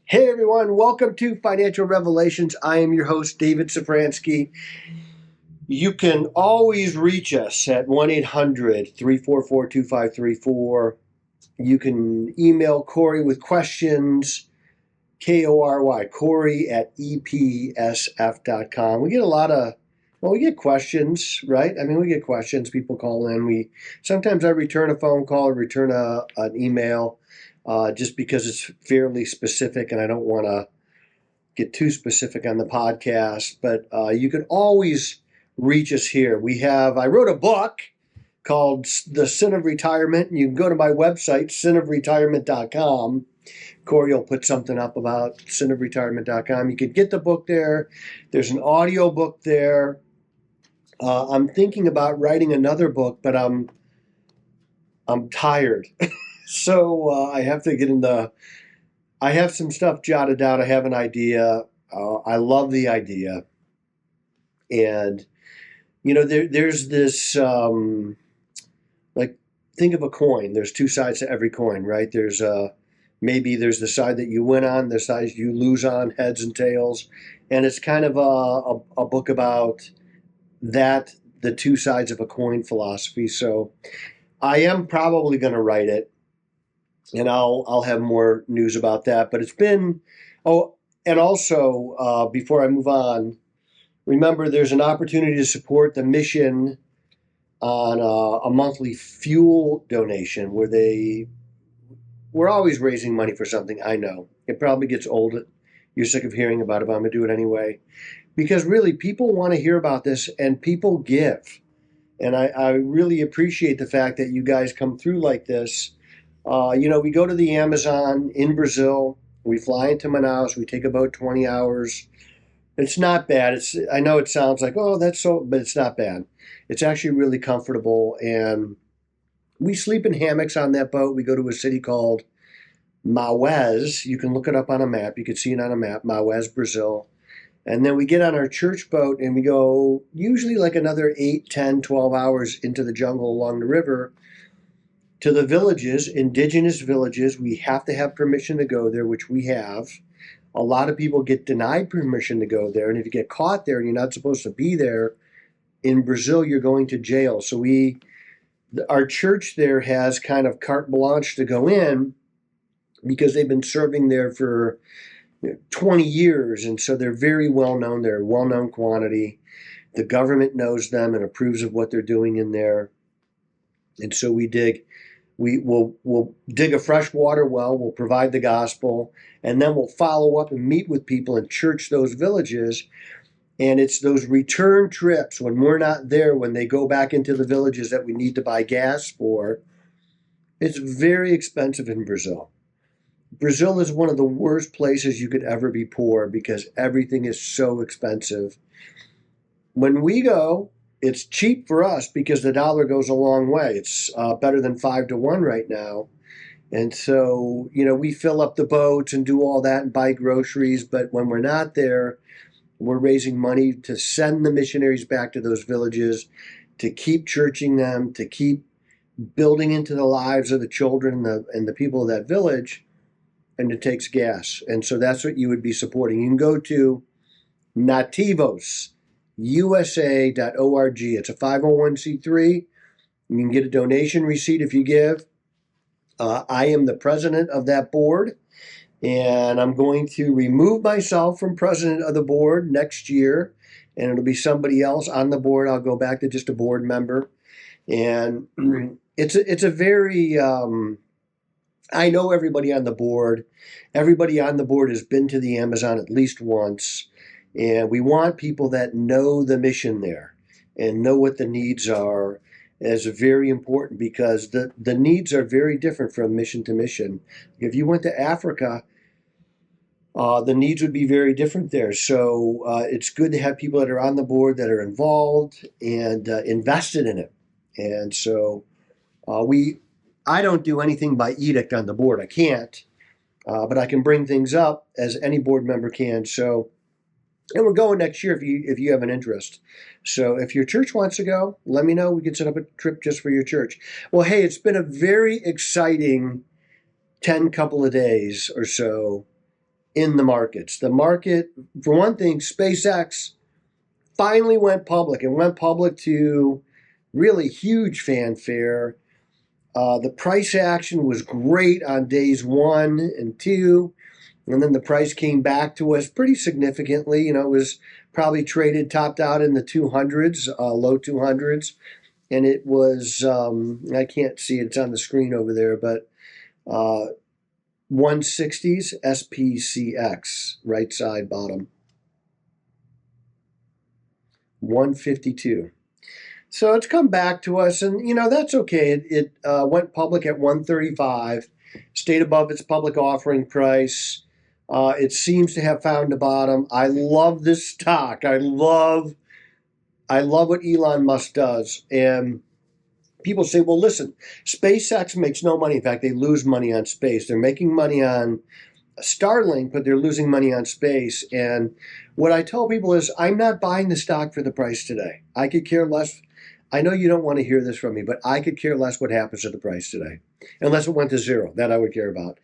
Hey everyone, welcome to Financial Revelations. I am your host, David Szafranski. You can always reach us at 1-800-344-2534. You can email Corey with questions, Kory, Corey at epsf.com. We get a lot of, we get questions, right? We get questions. People call in. Sometimes I return a phone call or return an email. Just because it's fairly specific and I don't want to get too specific on the podcast, but you can always reach us here. I wrote a book called The Sin of Retirement, and you can go to my website, sinofretirement.com. Corey will put something up about sinofretirement.com. You could get the book there. There's an audio book there. I'm thinking about writing another book, but I'm tired. So I have to get I have some stuff jotted down. I have an idea. I love the idea. And, there's this, think of a coin. There's two sides to every coin, right? Maybe there's the side that you win on, the side you lose on, heads and tails. And it's kind of a book about the two sides of a coin philosophy. So I am probably going to write it. And I'll have more news about that. But it's been, and also before I move on, remember there's an opportunity to support the mission on a monthly fuel donation where we're always raising money for something. I know it probably gets old. You're sick of hearing about it, but I'm going to do it anyway. Because really people want to hear about this and people give. And I really appreciate the fact that you guys come through like this. We go to the Amazon in Brazil. We fly into Manaus. We take about 20 hours. It's not bad. I know it sounds like, but it's not bad. It's actually really comfortable. And we sleep in hammocks on that boat. We go to a city called Maués. You can look it up on a map. You can see it on a map, Maués, Brazil. And then we get on our church boat and we go usually like another 8, 10, 12 hours into the jungle along the river to the villages, indigenous villages. We have to have permission to go there, which we have. A lot of people get denied permission to go there. And if you get caught there and you're not supposed to be there, in Brazil, you're going to jail. So our church there has kind of carte blanche to go in because they've been serving there for 20 years. And so they're very well known. They're a well-known quantity. The government knows them and approves of what they're doing in there. And so we'll dig a freshwater well, we'll provide the gospel, and then we'll follow up and meet with people and church those villages. And it's those return trips when we're not there, when they go back into the villages that we need to buy gas for. It's very expensive in Brazil. Brazil is one of the worst places you could ever be poor because everything is so expensive. When we go, it's cheap for us because the dollar goes a long way. It's better than 5 to 1 right now. And so, we fill up the boats and do all that and buy groceries. But when we're not there, we're raising money to send the missionaries back to those villages, to keep churching them, to keep building into the lives of the children and the people of that village. And it takes gas. And so that's what you would be supporting. You can go to nativosusa.org. It's a 501c3. You can get a donation receipt if you give. I am the president of that board, and I'm going to remove myself from president of the board next year, and it'll be somebody else on the board. I'll go back to just a board member. And it's a very... I know everybody on the board. Everybody on the board has been to the Amazon at least once. And we want people that know the mission there and know what the needs are as very important because the needs are very different from mission to mission. If you went to Africa, the needs would be very different there. So it's good to have people that are on the board that are involved and invested in it. And so I don't do anything by edict on the board. I can't, but I can bring things up as any board member can. So, and we're going next year if you have an interest. So if your church wants to go, let me know. We can set up a trip just for your church. Well, hey, it's been a very exciting couple of days or so in the markets. The market, for one thing, SpaceX finally went public and went public to really huge fanfare. The price action was great on days 1 and 2, and then the price came back to us pretty significantly. You know, it was probably traded topped out in the 200s, low 200s, and it was, I can't see it, it's on the screen over there, but 160s, SPCX, right side bottom, 152. So it's come back to us, and that's okay. It went public at 135, stayed above its public offering price. It seems to have found a bottom. I love this stock. I love what Elon Musk does. And people say, well, listen, SpaceX makes no money. In fact, they lose money on space. They're making money on Starlink, but they're losing money on space. And what I tell people is, I'm not buying the stock for the price today. I could care less. I know you don't want to hear this from me, but I could care less what happens to the price today, unless it went to zero. That I would care about.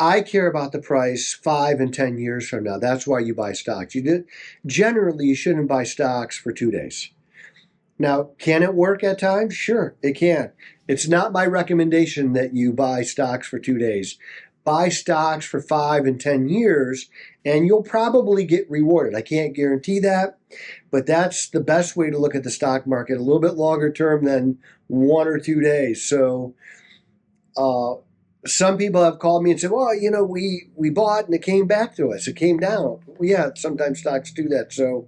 I care about the price 5 and 10 years from now. That's why you buy stocks. Generally, you shouldn't buy stocks for 2 days. Now, can it work at times? Sure, it can. It's not my recommendation that you buy stocks for 2 days. Buy stocks for 5 and 10 years, and you'll probably get rewarded. I can't guarantee that, but that's the best way to look at the stock market, a little bit longer term than 1 or 2 days. So some people have called me and said, well, we bought and it came back to us. It came down. Well, yeah, sometimes stocks do that. So,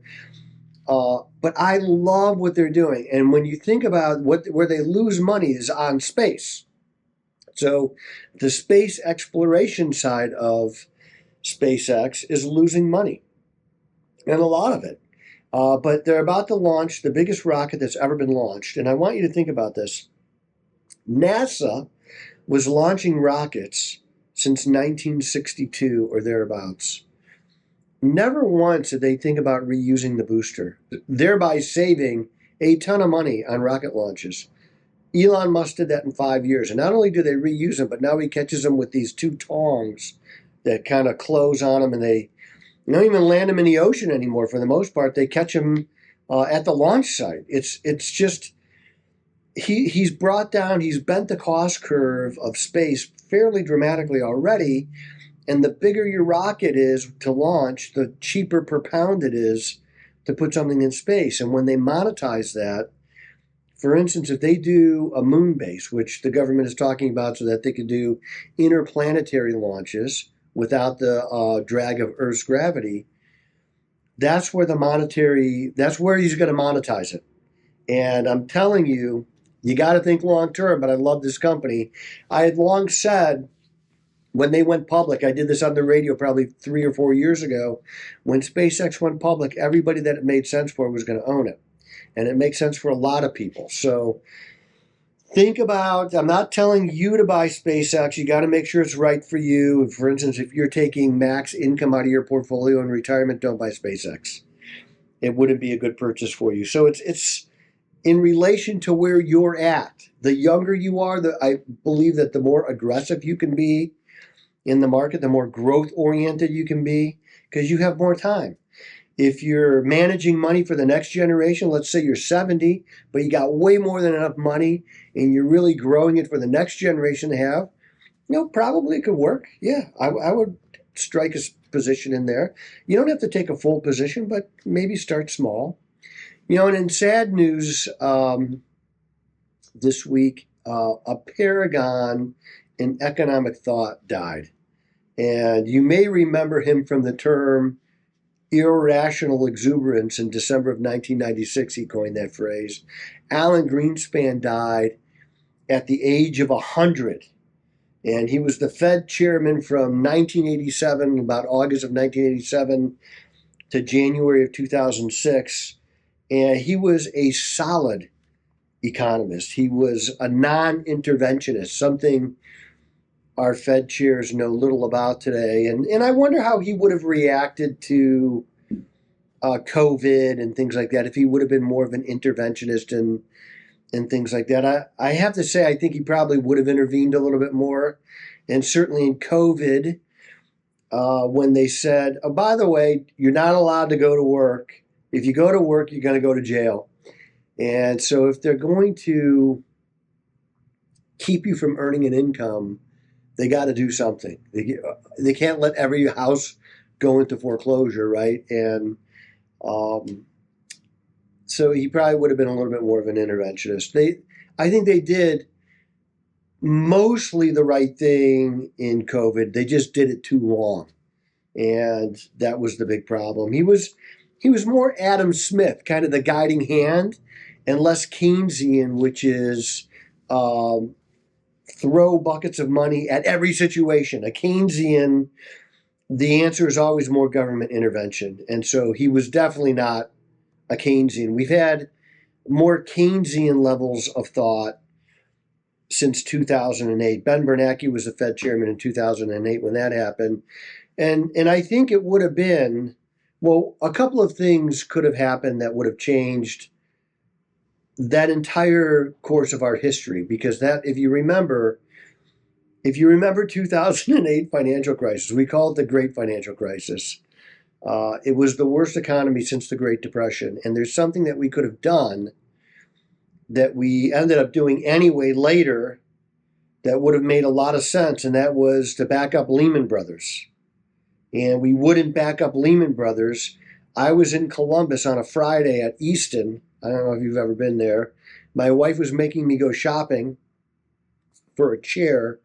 but I love what they're doing. And when you think about where they lose money is on space. So the space exploration side of SpaceX is losing money, and a lot of it. But they're about to launch the biggest rocket that's ever been launched. And I want you to think about this. NASA was launching rockets since 1962 or thereabouts. Never once did they think about reusing the booster, thereby saving a ton of money on rocket launches. Elon Musk did that in 5 years. And not only do they reuse them, but now he catches them with these 2 tongs that kind of close on them, and they don't even land them in the ocean anymore for the most part. They catch them at the launch site. It's just, he's bent the cost curve of space fairly dramatically already. And the bigger your rocket is to launch, the cheaper per pound it is to put something in space. And when they monetize that, for instance, if they do a moon base, which the government is talking about so that they could do interplanetary launches without the drag of Earth's gravity, that's where he's going to monetize it. And I'm telling you, you got to think long term, but I love this company. I had long said, when they went public, I did this on the radio probably 3 or 4 years ago, when SpaceX went public, everybody that it made sense for was going to own it. And it makes sense for a lot of people. So think about, I'm not telling you to buy SpaceX. You got to make sure it's right for you. For instance, if you're taking max income out of your portfolio in retirement, don't buy SpaceX. It wouldn't be a good purchase for you. So it's in relation to where you're at. The younger you are, I believe that the more aggressive you can be in the market, the more growth-oriented you can be, because you have more time. If you're managing money for the next generation, let's say you're 70, but you got way more than enough money and you're really growing it for the next generation to have, probably it could work. Yeah, I would strike a position in there. You don't have to take a full position, but maybe start small. And in sad news this week, a paragon in economic thought died. And you may remember him from the term irrational exuberance. In December of 1996, he coined that phrase. Alan Greenspan died at the age of 100. And he was the Fed chairman from 1987, about August of 1987 to January of 2006. And he was a solid economist. He was a non-interventionist, something our Fed chairs know little about today. And I wonder how he would have reacted to COVID and things like that, if he would have been more of an interventionist and things like that. I have to say, I think he probably would have intervened a little bit more. And certainly in COVID, when they said, oh, by the way, you're not allowed to go to work. If you go to work, you're going to go to jail. And so if they're going to keep you from earning an income, they got to do something. They can't let every house go into foreclosure, right? And um, so he probably would have been a little bit more of an interventionist. I think they did mostly the right thing in COVID. They just did it too long, and that was the big problem. He was more Adam Smith, kind of the guiding hand, and less Keynesian, which is um, throw buckets of money at every situation. A Keynesian, the answer is always more government intervention, and so he was definitely not a Keynesian. We've had more Keynesian levels of thought since 2008. Ben Bernanke was the Fed chairman in 2008 when that happened. And I think it would have been, well, a couple of things could have happened that would have changed that entire course of our history. Because that, if you remember 2008 financial crisis, we call it the Great Financial Crisis. It was the worst economy since the Great Depression. And there's something that we could have done that we ended up doing anyway later that would have made a lot of sense, and that was to back up Lehman Brothers. And we wouldn't back up Lehman Brothers. I was in Columbus on a Friday at Easton. I don't know if you've ever been there. My wife was making me go shopping for a chair,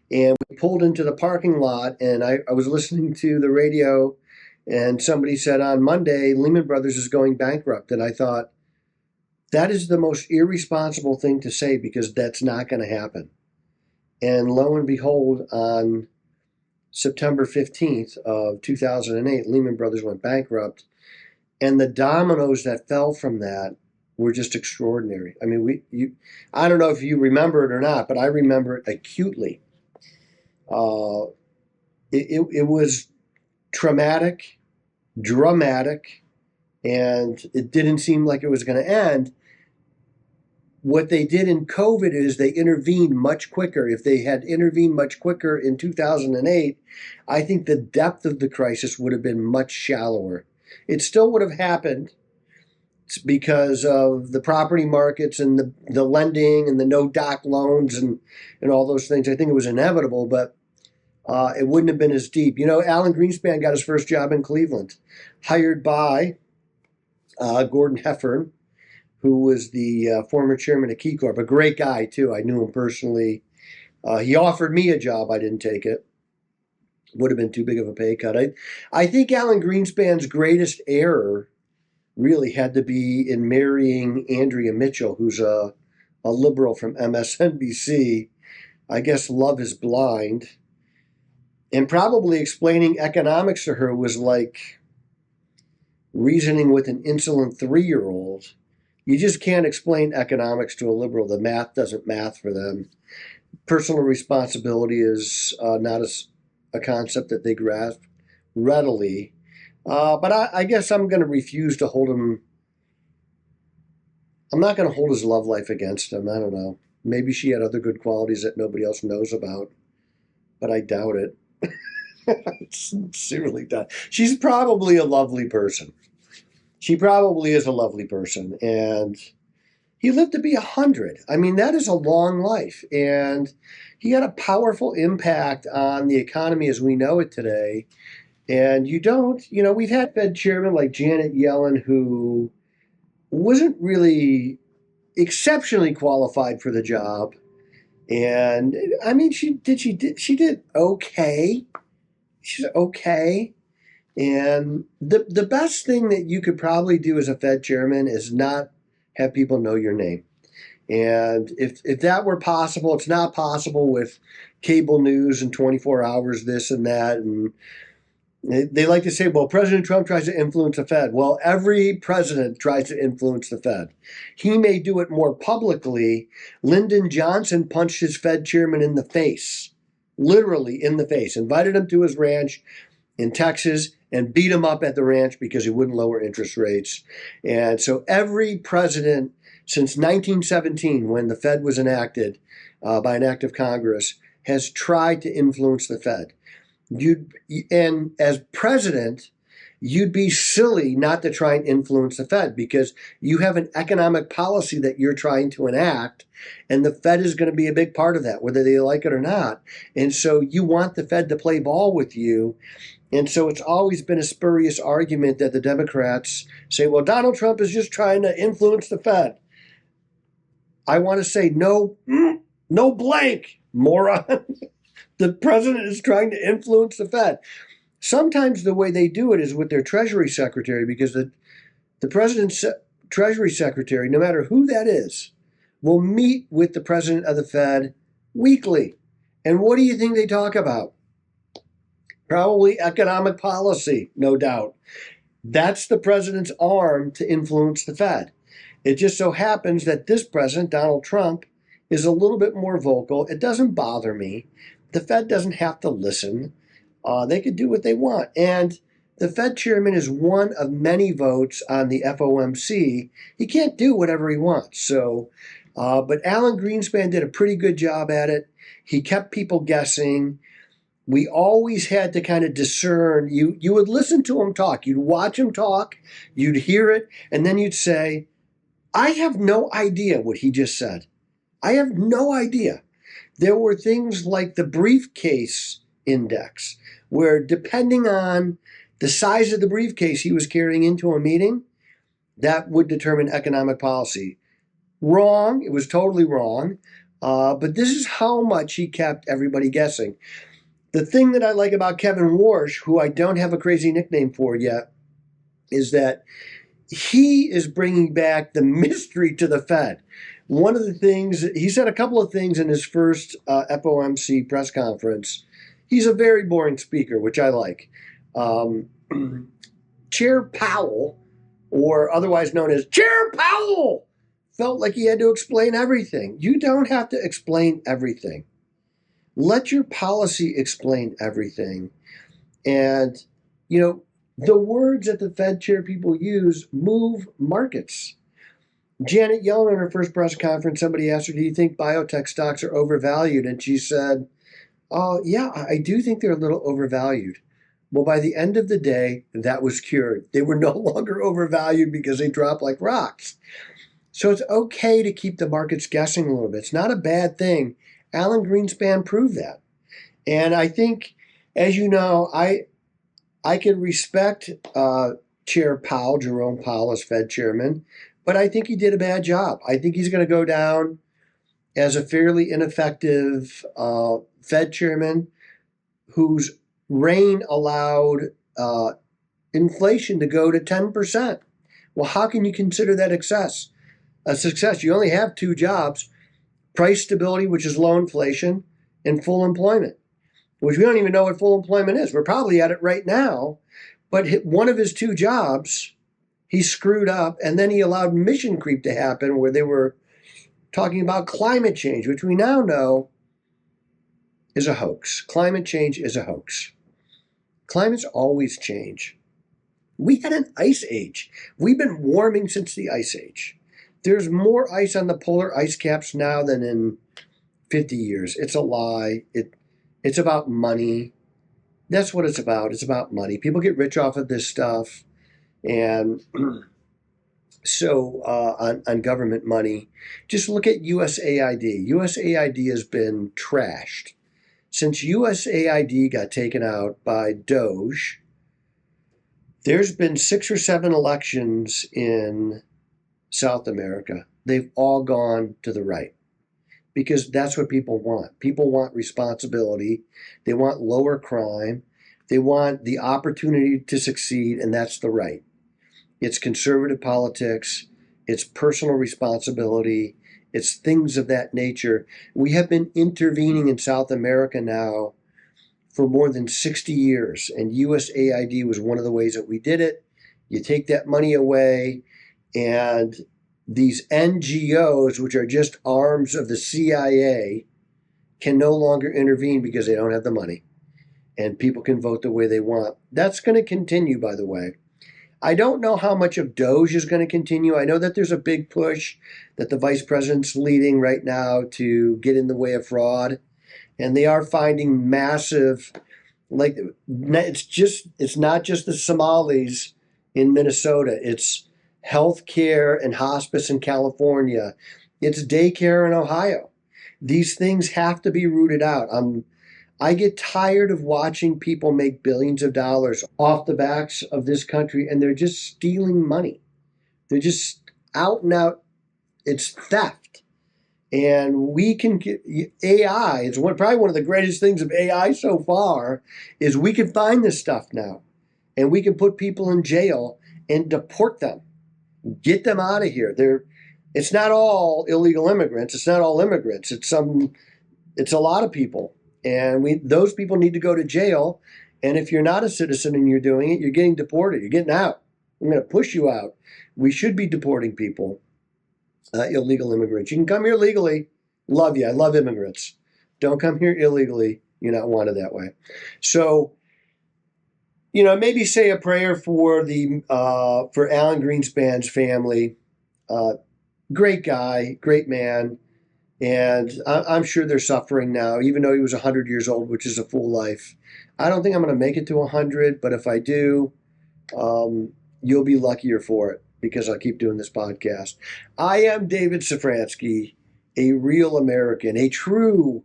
and we pulled into the parking lot, and I was listening to the radio, and somebody said on Monday, Lehman Brothers is going bankrupt. And I thought, that is the most irresponsible thing to say because that's not going to happen. And lo and behold, on September 15th of 2008, Lehman Brothers went bankrupt. And the dominoes that fell from that were just extraordinary. I mean, I don't know if you remember it or not, but I remember it acutely. It was traumatic, dramatic, and it didn't seem like it was going to end. What they did in COVID is they intervened much quicker. If they had intervened much quicker in 2008, I think the depth of the crisis would have been much shallower. It still would have happened because of the property markets and the lending and the no-doc loans and all those things. I think it was inevitable, but it wouldn't have been as deep. Alan Greenspan got his first job in Cleveland, hired by Gordon Heffern, who was the former chairman of KeyCorp, a great guy, too. I knew him personally. He offered me a job. I didn't take it. Would have been too big of a pay cut. I think Alan Greenspan's greatest error really had to be in marrying Andrea Mitchell, who's a liberal from MSNBC. I guess love is blind. And probably explaining economics to her was like reasoning with an insolent 3-year-old. You just can't explain economics to a liberal. The math doesn't math for them. Personal responsibility is not a concept that they grasp readily. But I guess I'm going to refuse to hold him. I'm not going to hold his love life against him. I don't know. Maybe she had other good qualities that nobody else knows about, but I doubt it. Sincerely doubt. She's probably a lovely person. She probably is a lovely person. And he lived to be 100. I mean, that is a long life. And he had a powerful impact on the economy as we know it today. And we've had Fed chairmen like Janet Yellen, who wasn't really exceptionally qualified for the job. And I mean, she did okay. She's okay. And the best thing that you could probably do as a Fed chairman is not have people know your name. And if that were possible, it's not possible with cable news and 24 hours, this and that. And they like to say, well, President Trump tries to influence the Fed. Well, every president tries to influence the Fed. He may do it more publicly. Lyndon Johnson punched his Fed chairman in the face, literally in the face, invited him to his ranch in Texas and beat him up at the ranch because he wouldn't lower interest rates. And so every president since 1917, when the Fed was enacted by an act of Congress, has tried to influence the Fed. And as president, you'd be silly not to try and influence the Fed because you have an economic policy that you're trying to enact, and the Fed is going to be a big part of that, whether they like it or not. And so you want the Fed to play ball with you. And so it's always been a spurious argument that the Democrats say, well, Donald Trump is just trying to influence the Fed. I want to say, no, no blank, moron. The president is trying to influence the Fed. Sometimes the way they do it is with their Treasury Secretary, because the president's Treasury Secretary, no matter who that is, will meet with the president of the Fed weekly. And what do you think they talk about? Probably economic policy, no doubt. That's the president's arm to influence the Fed. It just so happens that this president, Donald Trump, is a little bit more vocal. It doesn't bother me. The Fed doesn't have to listen. They could do what they want. And the Fed chairman is one of many votes on the FOMC. He can't do whatever he wants. So, but Alan Greenspan did a pretty good job at it. He kept people guessing. We always had to kind of discern. You would listen to him talk. You'd watch him talk. You'd hear it. And then you'd say, I have no idea what he just said. I have no idea. There were things like the briefcase index, where depending on the size of the briefcase he was carrying into a meeting, that would determine economic policy. Wrong. It was totally wrong. But this is how much he kept everybody guessing. The thing that I like about Kevin Warsh, who I don't have a crazy nickname for yet, is that he is bringing back the mystery to the Fed. One of the things, he said a couple of things in his first FOMC press conference. He's a very boring speaker, which I like. Chair Powell, or otherwise known as Chair Powell, felt like he had to explain everything. You don't have to explain everything. Let your policy explain everything. And, you know, the words that the Fed chair people use move markets. Janet Yellen, in her first press conference, somebody asked her, do you think biotech stocks are overvalued? And she said, oh, yeah, I do think they're a little overvalued. Well, by the end of the day, that was cured. They were no longer overvalued because they dropped like rocks. So it's okay to keep the markets guessing a little bit. It's not a bad thing. Alan Greenspan proved that. And I think, as you know, I can respect Chair Powell, Jerome Powell, as Fed chairman, but I think he did a bad job. I think he's going to go down as a fairly ineffective Fed chairman whose reign allowed inflation to go to 10%. Well, how can you consider that a success? You only have two jobs: price stability, which is low inflation, and full employment, which we don't even know what full employment is. We're probably at it right now, but one of his two jobs, he screwed up, and then he allowed mission creep to happen where they were talking about climate change, which we now know is a hoax. Climate change is a hoax. Climates always change. We had an ice age. We've been warming since the ice age. There's more ice on the polar ice caps now than in 50 years. It's a lie. It's about money. That's what it's about. It's about money. People get rich off of this stuff. And so on government money, just look at USAID. USAID has been trashed. Since USAID got taken out by Doge, there's been 6 or 7 elections in South America. They've all gone to the right because that's what people want. People want responsibility. They want lower crime. They want the opportunity to succeed, and that's the right. It's conservative politics. It's personal responsibility. It's things of that nature. We have been intervening in South America now for more than 60 years, and USAID was one of the ways that we did it. You take that money away, and these NGOs, which are just arms of the CIA, can no longer intervene because they don't have the money, and people can vote the way they want. That's going to continue, by the way. I don't know how much of Doge is going to continue. I know that there's a big push that the vice president's leading right now to get in the way of fraud. And they are finding massive Like it's not just the Somalis in Minnesota. It's healthcare and hospice in California. It's daycare in Ohio. These things have to be rooted out. I get tired of watching people make billions of dollars off the backs of this country, and they're just stealing money. They're just out and out. It's theft. And we can get AI. It's probably one of the greatest things of AI so far is we can find this stuff now, and we can put people in jail and deport them, get them out of here. It's not all illegal immigrants. It's not all immigrants. It's a lot of people, and those people need to go to jail. And if you're not a citizen and you're doing it, you're getting deported. You're getting out. I'm going to push you out. We should be deporting people, illegal immigrants. You can come here legally. Love you. I love immigrants. Don't come here illegally. You're not wanted that way. So, maybe say a prayer for for Alan Greenspan's family. Great guy, great man. And I'm sure they're suffering now, even though he was 100 years old, which is a full life. I don't think I'm going to make it to 100, but if I do, you'll be luckier for it because I'll keep doing this podcast. I am David Szafranski, a real American, a true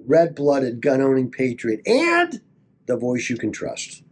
red-blooded gun-owning patriot, and the voice you can trust.